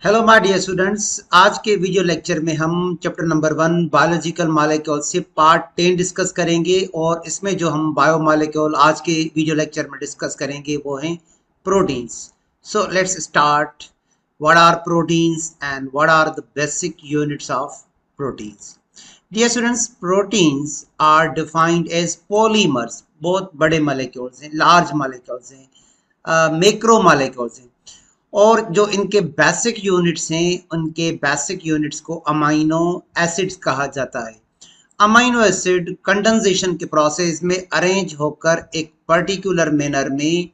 Hello my dear students. आज के video lecture में हम चैप्टर नंबर 1 बायोलॉजिकल मॉलिक्यूल से पार्ट 10 डिस्कस करेंगे और इसमें जो हम बायो मॉलिक्यूल आज के वीडियो लेक्चर में डिस्कस करेंगे वो हैं proteins. So let's start. What are proteins and what are the basic units of proteins. Dear students, proteins are defined as polymers. बहुत बड़े मॉलिक्यूल्स हैं, लार्ज मॉलिक्यूल्स हैं, मैक्रो मॉलिक्यूल्स हैं। और जो इनके बेसिक यूनिट्स हैं, उनके बेसिक यूनिट्स को अमाइनो एसिड्स कहा जाता है। अमाइनो एसिड कंडेंसेशन के प्रोसेस में अरेंज होकर एक पर्टिकुलर मैनर में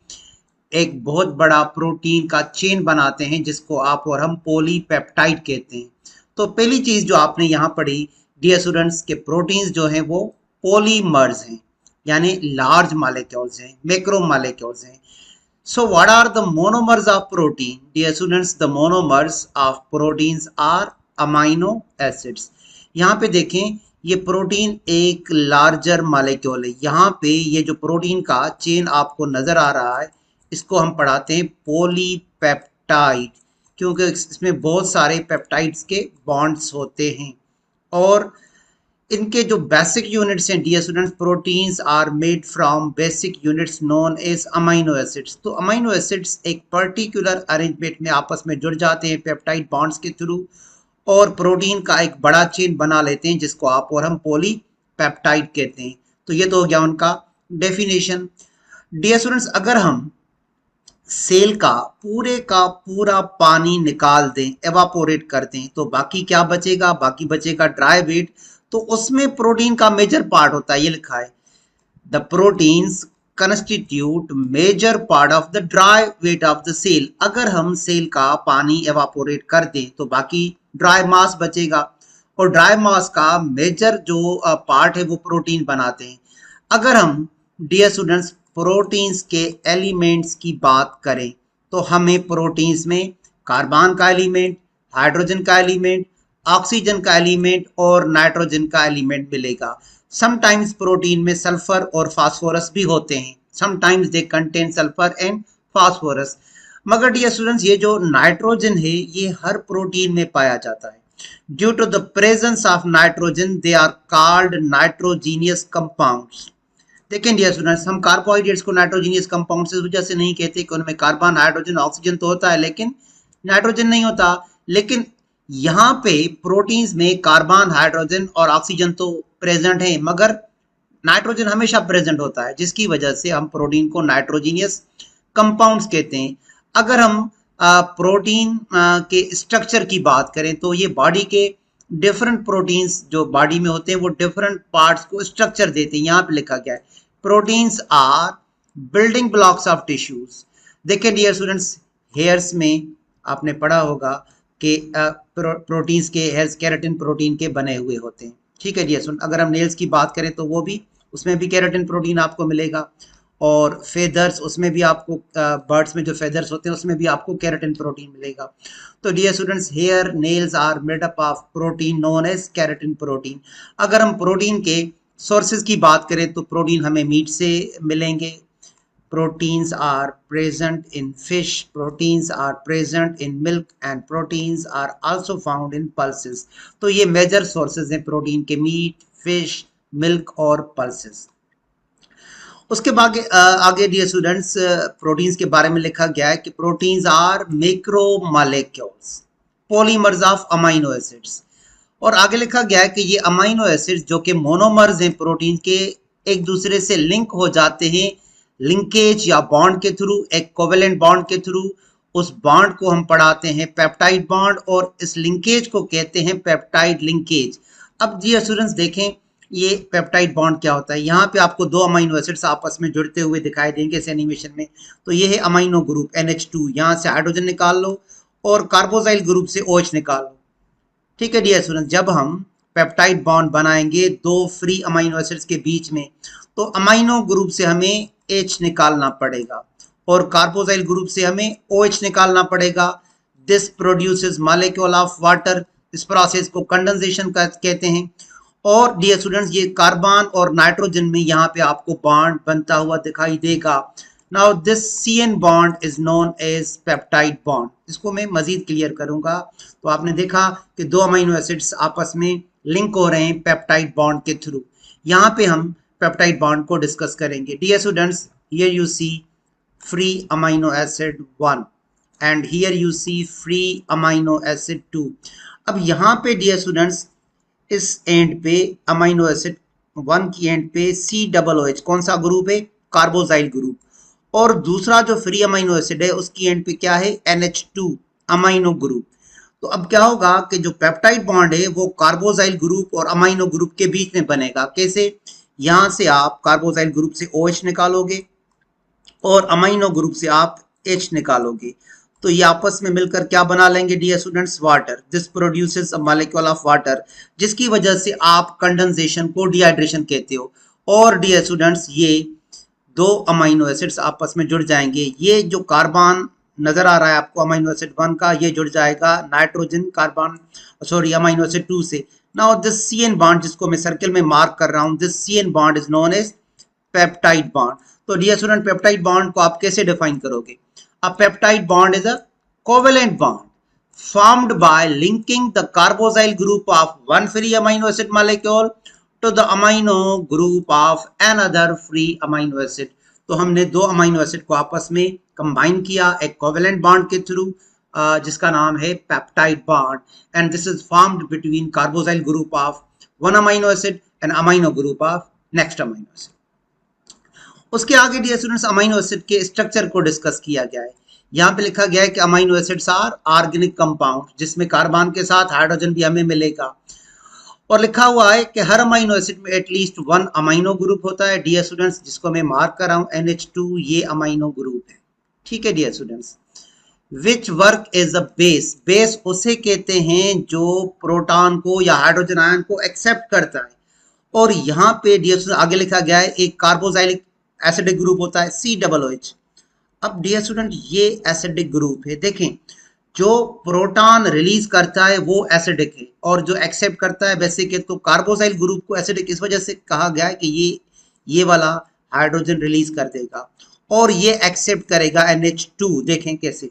एक बहुत बड़ा प्रोटीन का चेन बनाते हैं, जिसको आप और हम पॉलीपेप्टाइड कहते हैं। तो पहली चीज जो आपने यहाँ पढ़ी डियर स्टूडेंट्स, के प्रोटीन्स जो हैं वो पॉलीमर्स हैं, यानी लार्ज मॉलिक्यूल्स हैं, मैक्रो मॉलिक्यूल्स हैं। So what are the monomers of protein? Dear students, the monomers of proteins are amino acids. यहाँ पे देखें, ये प्रोटीन एक लार्जर मॉलिक्यूल है। यहाँ पे ये जो प्रोटीन का चेन आपको नजर आ रहा है, इसको हम पढ़ाते हैं पॉलीपेप्टाइड, क्योंकि इसमें बहुत सारे पेप्टाइड्स के बॉन्ड्स होते हैं। और इनके जो बेसिक यूनिट्स हैं dear students, proteins are made from basic units known as amino acids. तो अमाइनो एसिड्स एक पर्टिकुलर अरेंजमेंट में आपस में जुड़ जाते हैं पेप्टाइड बॉन्ड्स के थ्रू और प्रोटीन का एक बड़ा चेन बना लेते हैं, जिसको आप और हम पॉलीपेप्टाइड कहते हैं। तो ये तो हो गया उनका डेफिनेशन। डियर स्टूडेंट्स, अगर हम सेल का पूरा पानी निकाल दें, एवापोरेट कर दें, तो बाकी क्या बचेगा? बाकी बचेगा ड्राई वेट। तो उसमें प्रोटीन का मेजर पार्ट होता है, ये लिखा है the proteins constitute major part of the dry weight of the cell. अगर हम सेल का पानी एवापोरेट कर दें तो बाकी ड्राई मास बचेगा, और ड्राई मास का मेजर जो पार्ट है वो प्रोटीन बनाते हैं। अगर हम डियर स्टूडेंट्स प्रोटीन्स के एलिमेंट्स की बात करें तो हमें प्रोटीन्स में कार्बन का एलिमेंट, हाइड्रोजन का एलिमेंट, ऑक्सीजन का एलिमेंट और नाइट्रोजन का एलिमेंट मिलेगा। समटाइम्स प्रोटीन में सल्फर और फास्फोरस भी होते हैं। Sometimes they contain sulphur and phosphorus. मगर डियर स्टूडेंट्स, ये जो नाइट्रोजन है ये हर प्रोटीन में पाया जाता है। Due to the presence of nitrogen they are called nitrogenous compounds. देखें डियर स्टूडेंट्स, हम कार्बोहाइड्रेट्स को नाइट्रोजीनियस कंपाउंड्स इस वजह से नहीं कहते कि उनमें कार्बन, हाइड्रोजन, ऑक्सीजन तो होता है लेकिन नाइट्रोजन नहीं होता। लेकिन यहाँ पे प्रोटीन्स में कार्बन, हाइड्रोजन और ऑक्सीजन तो प्रेजेंट है, मगर नाइट्रोजन हमेशा प्रेजेंट होता है, जिसकी वजह से हम प्रोटीन को नाइट्रोजीनियस कंपाउंड्स कहते हैं। अगर हम प्रोटीन के स्ट्रक्चर की बात करें तो ये बॉडी के डिफरेंट प्रोटीन्स जो बॉडी में होते हैं वो डिफरेंट पार्ट्स को स्ट्रक्चर देते हैं। यहाँ पे लिखा गया है proteins are building blocks of tissues. देखिए डियर स्टूडेंट्स, हेयर्स में आपने पढ़ा होगा कि प्रोटीन्स के हेयर्स केराटिन प्रोटीन के बने हुए होते हैं। ठीक है डियर स्टूडेंट, अगर हम नेल्स की बात करें तो वो भी, उसमें भी केराटिन प्रोटीन आपको मिलेगा। और फेदर्स, उसमें भी आपको बर्ड्स में जो फेदर्स होते हैं उसमें भी आपको केराटिन प्रोटीन मिलेगा। तो dear students, hair, nails are made up of protein known as keratin protein. अगर हम प्रोटीन के सोर्सेज की बात करें तो प्रोटीन हमें मीट से मिलेंगे। Proteins are present in fish, proteins are present in milk and proteins are also found in pulses। तो ये मेजर सोर्सेज हैं प्रोटीन के, मीट, फिश, मिल्क और पल्सेस। उसके बाद आगे डियर स्टूडेंट्स प्रोटीन्स के बारे में लिखा गया है कि proteins are macro molecules, polymers of amino acids. और आगे लिखा गया है कि ये अमाइनो एसिड्स जो कि मोनोमर्स हैं प्रोटीन के, एक दूसरे से लिंक हो जाते हैं लिंकेज या बॉन्ड के थ्रू, एक कोवेलेंट बॉन्ड के थ्रू। उस बॉन्ड को हम पढ़ाते हैं पेप्टाइड बॉन्ड और इस लिंकेज को कहते हैं पेप्टाइड लिंकेज। अब डियर स्टूडेंट्स देखें, ये पेप्टाइड बॉन्ड क्या होता है। यहाँ पे आपको दो अमाइनो एसिड्स आपस में जुड़ते हुए दिखाई देंगे इस एनिमेशन में। तो ये है अमाइनो ग्रुप NH2, यहाँ से हाइड्रोजन निकाल लो और कार्बोजाइल ग्रुप से OH निकाल लो। ठीक है डियर स्टूडेंट्स, जब हम पेप्टाइड बॉन्ड बनाएंगे दो फ्री अमाइनो एसिड्स के बीच में, तो अमाइनो ग्रुप से हमें H निकालना पड़ेगा और कार्बोजाइल ग्रुप से हमें OH निकालना पड़ेगा। This produces molecule of water. इस प्रोसेस को कंडेंसेशन कहते हैं। और डियर स्टूडेंट्स, ये कार्बन और नाइट्रोजन में यहाँ पे आपको बॉन्ड बनता हुआ दिखाई देगा। Now this CN bond is known as peptide bond. इसको मैं मजीद क्लियर करूंगा। तो आपने देखा कि दो अमीनो एसिड्स आपस में लिंक हो रहे हैं पेप्टाइड बॉन्ड के थ्रू। यहाँ पे हम पेप्टाइड बॉन्ड को डिस्कस करेंगे। Dear students, here you see free amino acid 1 and here you see free amino acid 2। अब यहाँ पे डियर स्टूडेंट्स इस एंड पे अमीनो एसिड 1 की एंड पे COOH कौन सा ग्रुप है? Carboxyl group. और दूसरा जो फ्री अमीनो एसिड है उसकी एंड पे क्या है? NH2 amino group. तो अब क्या होगा कि जो पेप्टाइड बॉन्ड है वो कार्बोजाइल ग्रुप और अमीनो ग्रुप के बीच में बनेगा। कैसे? यहाँ से आप कार्बोजाइल ग्रुप से OH निकालोगे और अमीनो ग्रुप से आप H निकालोगे, तो ये आपस में मिलकर क्या बना लेंगे dear students? Water. This produces a molecule of water, जिसकी वजह से आप कंडेंसेशन को डिहाइड्रेशन कहते हो। और डियर स्टूडेंट्स ये दो अमीनो एसिड्स आपस में जुड़ जाएंगे। ये जो कार्बन नजर आ रहा है आपको अमीनो एसिड 1 का, ये जुड़ जाएगा nitrogen carbon sorry amino acid 2 से। नाउ दिस CN बॉन्ड जिसको मैं सर्किल में मार्क कर रहा हूं, this CN bond is known as peptide bond. तो डियर स्टूडेंट पेप्टाइड बॉन्ड को आप कैसे डिफाइन करोगे? A peptide bond is a covalent bond formed by linking the carboxyl group of one free amino acid molecule to the amino group of another free amino acid। तो हमने दो amino acid को आपस में combine किया एक covalent bond के through, जिसका नाम है peptide bond, and this is formed between carboxyl group of one amino acid and amino group of next amino acid. उसके आगे डियर स्टूडेंट्स अमीनो एसिड के स्ट्रक्चर को डिस्कस किया गया है। यहाँ पे लिखा गया है कि amino acids are organic compound, जिसमें कार्बन के साथ हाइड्रोजन भी हमें मिलेगा। और लिखा हुआ है कि हर अमीनो एसिड में एटलीस्ट वन अमीनो ग्रुप होता है डियर स्टूडेंट्स, जिसको मैं मार्क कर रहा हूँ NH2, ये अमीनो ग्रुप है। ठीक है dear students. Which work as a base, base उसे कहते हैं जो प्रोटॉन को या हाइड्रोजन आयन को एक्सेप्ट करता है। और यहाँ पे डियर स्टूडेंट आगे लिखा गया है एक कार्बोक्सिलिक एसिडिक ग्रुप होता है COOH। अब डियर स्टूडेंट ये एसिडिक ग्रुप है। देखें, जो प्रोटॉन रिलीज करता है वो एसिडिक है और जो एक्सेप्ट करता है बेसिक है। तो कार्बोक्सिल ग्रुप को एसिडिक इस वजह से कहा गया है कि ये वाला हाइड्रोजन रिलीज कर देगा और ये एक्सेप्ट करेगा NH2। देखें कैसे।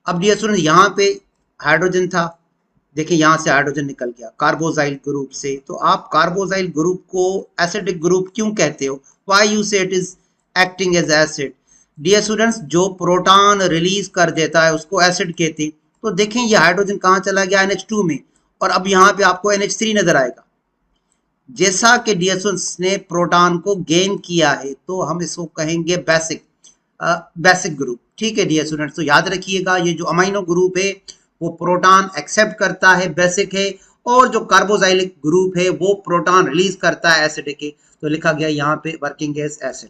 अब डियर स्टूडेंट यहाँ पे हाइड्रोजन था, देखिए यहाँ से हाइड्रोजन निकल गया कार्बोक्सिल ग्रुप से। तो आप कार्बोक्सिल ग्रुप को एसिडिक ग्रुप क्यों कहते हो? Why you say it is acting as acid? Dear students, जो प्रोटॉन रिलीज कर देता है उसको एसिड कहते हैं। तो देखें ये हाइड्रोजन कहाँ चला गया? NH2 में, और अब यहाँ पे आपको NH3 नजर आएगा। जैसा कि डियर स्टूडेंट्स ने प्रोटॉन को गेन किया है तो हम इसको कहेंगे बेसिक ग्रुप। ठीक है डियर स्टूडेंट्स, तो याद रखिएगा ये जो अमीनो ग्रुप है वो प्रोटॉन एक्सेप्ट करता है, बेसिक है, और जो कार्बोक्सिलिक ग्रुप है वो प्रोटॉन रिलीज करता है, एसिडिक है। तो लिखा गया यहाँ पे वर्किंग एज एसिड।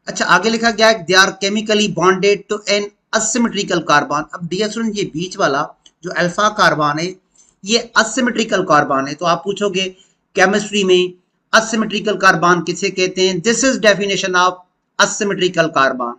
अच्छा, आगे लिखा गया है they are chemically bonded to an asymmetrical carbon. अब डियर स्टूडेंट ये बीच वाला जो अल्फा कार्बन है ये असिमेट्रिकल कार्बन है। तो आप पूछोगे केमिस्ट्री में असिमेट्रिकल कार्बन किसे कहते हैं? This is definition of asymmetrical carbon.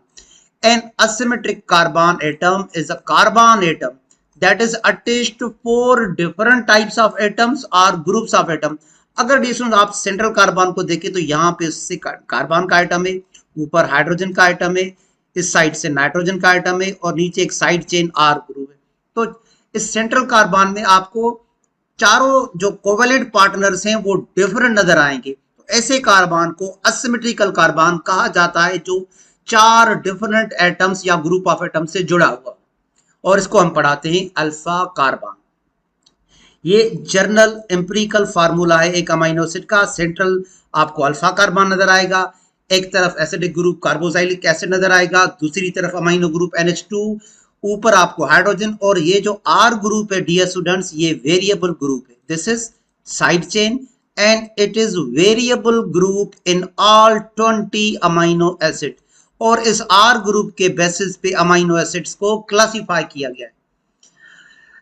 An asymmetric carbon atom is a carbon atom that is attached to four different types of atoms or groups of atom। अगर distance आप central carbon को देखें तो यहाँ पे उससे कार्बन का item है, ऊपर हाइड्रोजन का आइटम है, इस साइड से नाइट्रोजन का आइटम है और नीचे एक साइड चेन R ग्रुप है। तो इस सेंट्रल कार्बन में आपको चारों जो कोवेलेंट पार्टनर्स हैं वो डिफरेंट नजर आएंगे। तो ऐसे कार्बन को असिमेट्रिकल कार्बन कहा जाता है जो चार डिफरेंट एटम्स या ग्रुप ऑफ एटम से जुड़ा हुआ, और इसको हम पढ़ाते हैं अल्फा कार्बन। ये जर्नल एम्पिरिकल फार्मूला है एक अमीनो एसिड का। सेंट्रल आपको अल्फा कार्बन नजर आएगा, एक तरफ एसिडिक ग्रुप कार्बोक्सिलिक एसिड नजर आएगा, दूसरी तरफ अमीनो ग्रुप NH2, ऊपर आपको हाइड्रोजन। और ये जो R ग्रुप है डियर स्टूडेंट्स ये वेरिएबल ग्रुप है। This is side chain and it is variable group in all 20 amino acid. और इस R ग्रुप के बेसिस पे अमीनो एसिड्स को क्लासिफाई किया गया है।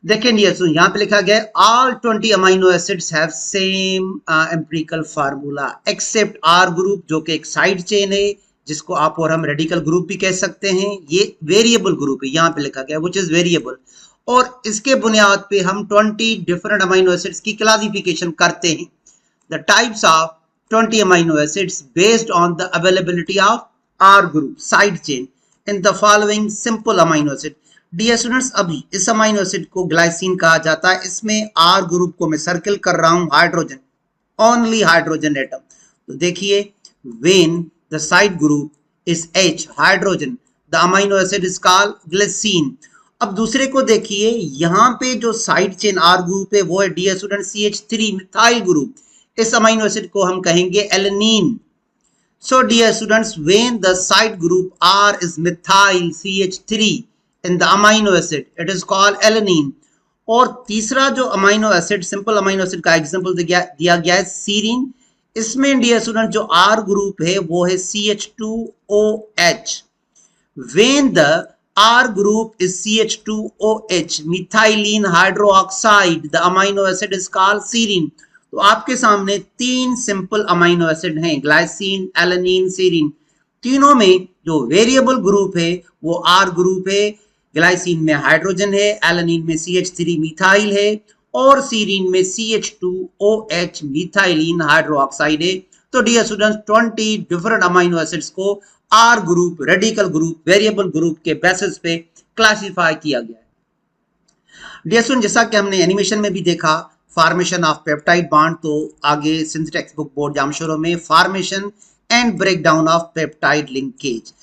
देखें यहाँ पे लिखा गया है all 20 amino acids have same empirical formula except R group जो कि एक साइड चेन है, जिसको आप और हम रेडिकल ग्रुप भी कह सकते हैं। ये वेरिएबल ग्रुप है, यहाँ पे लिखा गया व्हिच इज वेरिएबल, और इसके बुनियाद पे हम 20 डिफरेंट अमीनो एसिड्स की क्लासिफिकेशन करते हैं। The types of 20 amino acids based on the availability of R group side chain. In the following simple amino acid. Dear students, अभी इस अमाइनो एसिड को ग्लाइसिन कहा जाता है। इसमें आर ग्रुप को मैं सर्किल कर रहा हूं, हाइड्रोजन, ओनली हाइड्रोजन एटम। तो देखिए, when the side group is H, hydrogen, the amino acid is called glycerin. अब दूसरे को देखिए, यहाँ पे जो साइड चेन आर ग्रुप है वो है dear student CH3 methyl group. इस अमाइनो एसिड को हम कहेंगे alanine. So dear students, when the side group R is methyl CH3 in the amino acid, it is called alanine. और तीसरा जो amino acid, simple amino acid का example दिया गया है सीरीन। इसमें डियर स्टूडेंट जो R ग्रुप है वो है CH2OH। When the R group is CH2OH, methylene hydroxide, the amino acid is called serine. तो आपके सामने तीन सिंपल अमाइनो एसिड हैं, ग्लाइसिन, एलेनिन, सीरीन। तीनों में जो वेरिएबल ग्रुप है वो आर ग्रुप है। ग्लाइसिन में हाइड्रोजन है, एलेनिन में CH3 मिथाइल है और सीरीन में CH2OH मिथाइलिन हाइड्रोक्साइड है। तो dear students, 20 different amino acids को R group, radical group, variable group के बेसिस पे क्लासिफाई किया गया है। डियर स्टूडेंट, जैसा कि हमने एनिमेशन में भी देखा, फॉर्मेशन ऑफ पेप्टाइड बॉन्ड, तो आगे since text book board Jamshoro में formation and breakdown of peptide linkage.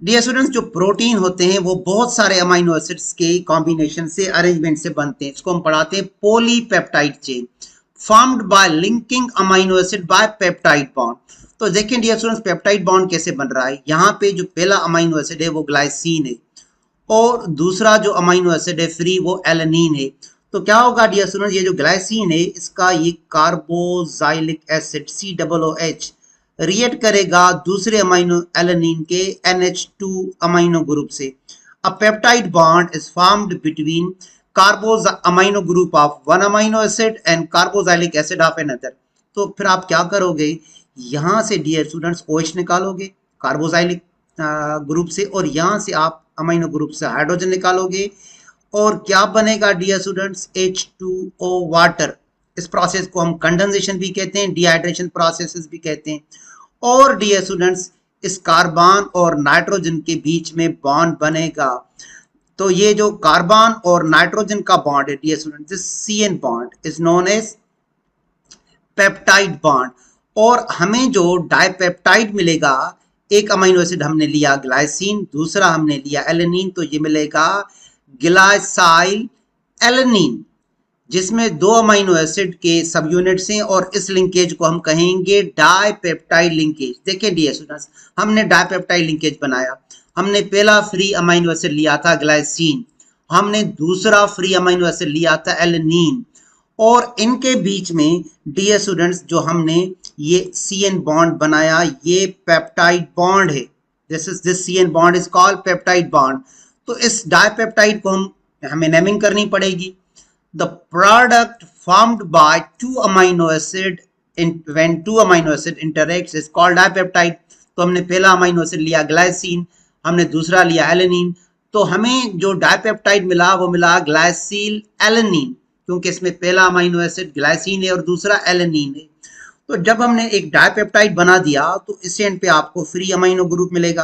Dear students, जो प्रोटीन होते हैं वो बहुत सारे अमाइनो एसिड्स के कॉम्बिनेशन से, अरेंजमेंट से बनते हैं। इसको हम पढ़ाते हैं polypeptide chain, formed by linking amino acid by peptide bond. तो देखिए डियर स्टूडेंट्स, पेप्टाइड बॉन्ड कैसे बन रहा है। यहाँ पे जो पहला अमाइनो एसिड है वो ग्लाइसिन है और दूसरा जो अमाइनो एसिड है फ्री वो एलेनिन है। तो क्या होगा डियर स्टूडेंट्स, ये जो ग्लाइसिन है इसका ये कार्बोक्सिलिक एसिड COOH रिएक्ट करेगा दूसरे अमाइनो एलेनिन के NH2 अमाइनो ग्रुप से। अ peptide bond is formed between कार्बोज amino group of one amino acid and carboxylic acid of another. तो फिर आप क्या करोगे, यहाँ से डियर स्टूडेंट्स OH निकालोगे कार्बोक्सिलिक ग्रुप से और यहाँ से आप अमाइनो ग्रुप से हाइड्रोजन निकालोगे और क्या बनेगा डियर स्टूडेंट्स, H2O वाटर। इस प्रोसेस को हम कंडेंसेशन भी कहते हैं, डिहाइड्रेशन प्रोसेसेस भी कहते हैं। और डियर स्टूडेंट्स, इस कार्बन और नाइट्रोजन के बीच में बॉन्ड बनेगा। तो ये जो कार्बन और नाइट्रोजन का बॉन्ड है dear students, this CN bond is known as peptide bond. और हमें जो डाइपेप्टाइड मिलेगा, एक अमाइनो एसिड हमने लिया ग्लाइसिन, दूसरा हमने लिया एलेनिन, तो ये मिलेगा ग्लाइसाइल एलेनिन, जिसमें दो अमाइनो एसिड के सब यूनिट्स हैं और इस लिंकेज को हम कहेंगे डाइपेप्टाइड लिंकेज। देखिए डियर स्टूडेंट्स, हमने डाइपेप्टाइड लिंकेज बनाया। हमने पहला फ्री अमाइनो एसिड लिया था ग्लाइसिन, हमने दूसरा फ्री अमाइनो एसिड लिया था एलेनिन, और इनके बीच में डियर स्टूडेंट्स जो हमने ये CN बॉन्ड बनाया, ये पेप्टाइड बॉन्ड है। This CN bond is called peptide bond. तो इस डाइपेप्टाइड को हमें नेमिंग करनी पड़ेगी। The product formed by two amino acid when two amino acid interacts is called dipeptide. तो हमने पहला अमाइनो एसिड लिया ग्लाइसिन, हमने दूसरा लिया एलेनिन, तो हमें जो डाइपेप्टाइड मिला वो मिला ग्लाइसिल एलेनिन, क्योंकि इसमें पहला अमाइनो एसिड ग्लाइसिन है और दूसरा एलेनिन है। तो जब हमने एक डाइपेप्टाइड बना दिया तो इस एंड पे आपको फ्री अमाइनो ग्रुप मिलेगा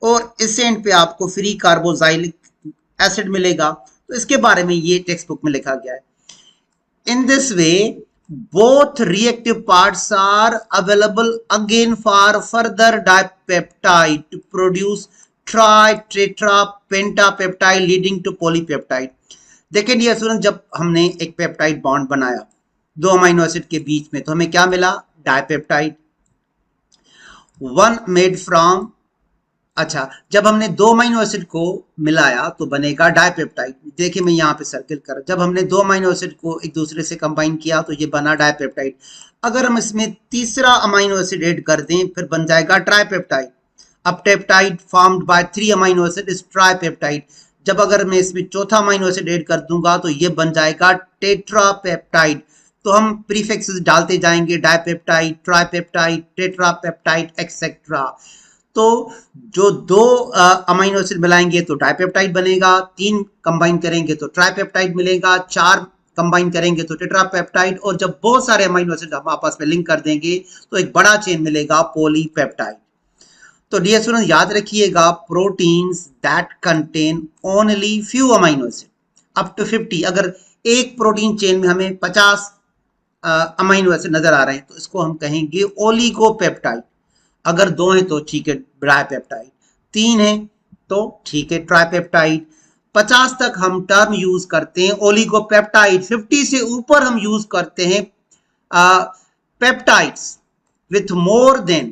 और इस एंड पे आपको फ्री कार्बोक्सिलिक एसिड मिलेगा। तो इसके बारे में ये टेक्स्ट बुक में लिखा गया है। In this way both reactive parts are available again for further dipeptide to produce tri tetra pentapeptide leading to polypeptide. देखिए डियर स्टूडेंट्स, जब हमने एक पेप्टाइड बॉन्ड बनाया दो अमाइनो एसिड के बीच में, तो हमें क्या मिला, डाइपेप्टाइड, वन मेड फ्रॉम। अच्छा, जब हमने दो अमाइनो एसिड को मिलाया तो बनेगा डाइपेप्टाइड। देखिए मैं यहाँ पे सर्किल कर, जब हमने दो अमाइनो एसिड को एक दूसरे से कंबाइन किया तो ये बना डाइपेप्टाइड। अगर हम इसमें तीसरा अमाइनो एसिड ऐड कर दें फिर बन जाएगा ट्राइपेप्टाइड। अब peptide formed by 3 amino acid is tripeptide. जब अगर मैं इसमें चौथा अमाइनो एसिड ऐड कर दूंगा तो ये बन जाएगा टेट्रापेप्टाइड। तो हम प्रीफिक्सेस डालते जाएंगे, डाइपेप्टाइड, ट्राइपेप्टाइड, टेट्रापेप्टाइड एक्सेट्रा। तो जो दो अमाइनो एसिड मिलाएंगे तो डाइपेप्टाइड बनेगा, 3 कंबाइन करेंगे तो ट्राइपेप्टाइड मिलेगा, 4 कंबाइन करेंगे तो टेट्रापेप्टाइड, और जब बहुत सारे अमाइनो एसिड हम आपस में लिंक कर देंगे तो एक बड़ा चेन मिलेगा पॉलीपेप्टाइड। तो डियर स्टूडेंट याद रखिएगा, proteins that contain only few amino acid up to 50। अगर एक प्रोटीन चेन में हमें 50 अमाइनो एसिड नजर आ रहे हैं तो इसको हम कहेंगे ओलिगोपेप्टाइड। अगर 2 हैं तो ठीक है डाइपेप्टाइड, 3 है तो ठीक है ट्राइपेप्टाइड। 50 तक हम टर्म यूज करते हैं ओलिगोपेप्टाइड, 50 से ऊपर हम यूज करते हैं peptides with more than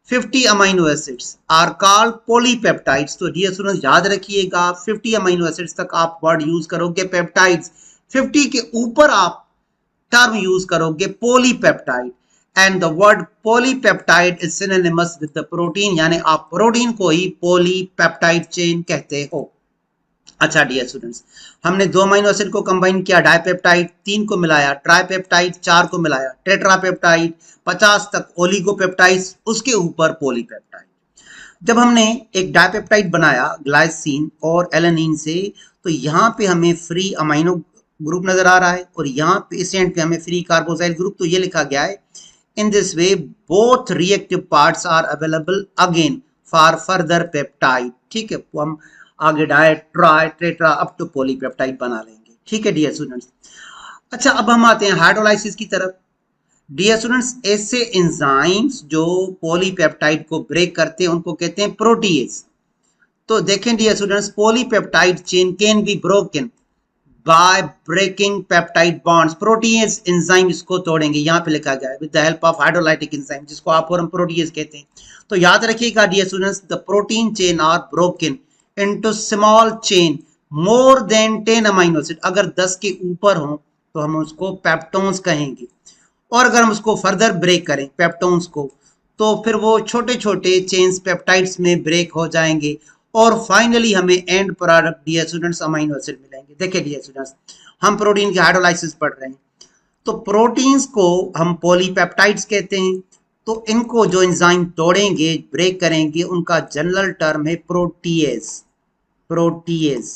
50 amino acids are called polypeptides। तो डियर स्टूडेंट्स याद रखिएगा, 50 अमीनो एसिड्स तक आप वर्ड यूज करोगे पेप्टाइड्स, 50 के ऊपर आप टर्म यूज करोगे polypeptide. And the word polypeptide is synonymous with the protein, यानी आप प्रोटीन को ही पॉलीपेप्टाइड चेन कहते हो। अच्छा डियर स्टूडेंट्स, हमने 2 अमीनो एसिड को कंबाइन किया, डाइपेप्टाइड 3 को मिलाया, ट्राइपेप्टाइड 4 को मिलाया, टेट्रापेप्टाइड 50 तक, ओलिगोपेप्टाइड्स उसके ऊपर पॉलीपेप्टाइड। जब हमने एक डाइपेप्टाइड बनाया ग्लाइसिन और एलेनिन से, तो यहाँ पे हमें फ्री अमीनो ग्रुप नजर आ रहा है और यहाँ पे इस एंड पे हमें फ्री कार्बोक्सिल ग्रुप। तो ये लिखा गया है in this way both reactive parts are available again for further peptide. ठीक है, तो हम आगे di tri tetra up to polypeptide बना लेंगे। ठीक है डियर स्टूडेंट्स। अच्छा, अब हम आते हैं हाइड्रोलाइसिस की तरफ। डियर स्टूडेंट्स, ऐसे एंजाइम्स जो पॉलीपेप्टाइड को ब्रेक करते हैं उनको कहते हैं प्रोटीएज। तो देखें dear students, polypeptide chain can be broken by breaking peptide bonds. Protease enzyme इसको तोड़ेंगे, यहाँ पे लिखा गया है with the help of hydrolytic enzyme, जिसको आप और हम प्रोटीएज कहते हैं। तो याद रखिएगा dear students, the protein chain are broken into small chain more than 10 amino acid. अगर 10 के ऊपर हो तो हम उसको पेप्टोन्स कहेंगे, और अगर हम उसको फर्दर ब्रेक करें पेप्टोन्स को, तो फिर वो छोटे छोटे चेन्स पेप्टाइड्स में ब्रेक हो जाएंगे और फाइनली हमें end product dear students amino acid मिलेंगे। देखिए डियर स्टूडेंट्स, हम प्रोटीन की हाइड्रोलाइसिस पढ़ रहे हैं, तो प्रोटीन्स को हम पॉलीपेप्टाइड्स कहते हैं। तो इनको जो एंजाइम तोड़ेंगे ब्रेक करेंगे उनका जनरल टर्म है प्रोटीएज। प्रोटीएज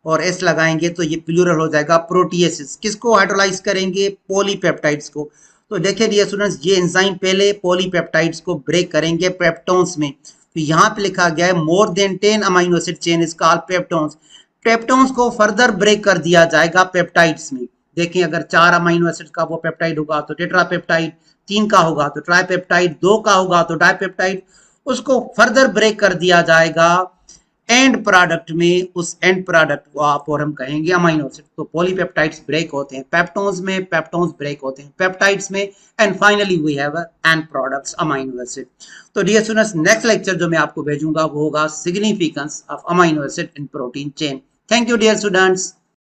और एस लगाएंगे तो ये प्लूरल हो जाएगा प्रोटीएसिस। किसको हाइड्रोलाइज करेंगे? पॉलीपेप्टाइड्स को। तो देखिए डियर स्टूडेंट्स, ये एंजाइम पहले पॉलीपेप्टाइड्स को ब्रेक करेंगे पेप्टोन्स में। तो यहाँ पे लिखा गया है मोर than 10 amino acid chain is called peptones. Peptones को फर्दर ब्रेक कर दिया जाएगा पेप्टाइड्स में। देखिए, अगर 4 अमीनो एसिड का वो पेप्टाइड होगा तो टेट्रापेप्टाइड, 3 का होगा तो ट्राइपेप्टाइड, 2 का होगा तो डाइपेप्टाइड, उसको फर्दर ब्रेक कर दिया जाएगा एंड प्रोडक्ट में। उस एंड प्रोडक्ट को आप और हम कहेंगे अमीनो एसिड। तो पॉलीपेप्टाइड्स ब्रेक होते हैं पेप्टोन्स में, पेप्टोन्स ब्रेक होते हैं पेप्टाइड्स में, and finally we have end products amino acid. तो डियर स्टूडेंट्स, नेक्स्ट लेक्चर जो मैं आपको भेजूंगा वो होगा significance of amino acid in protein chain. Thank you dear students.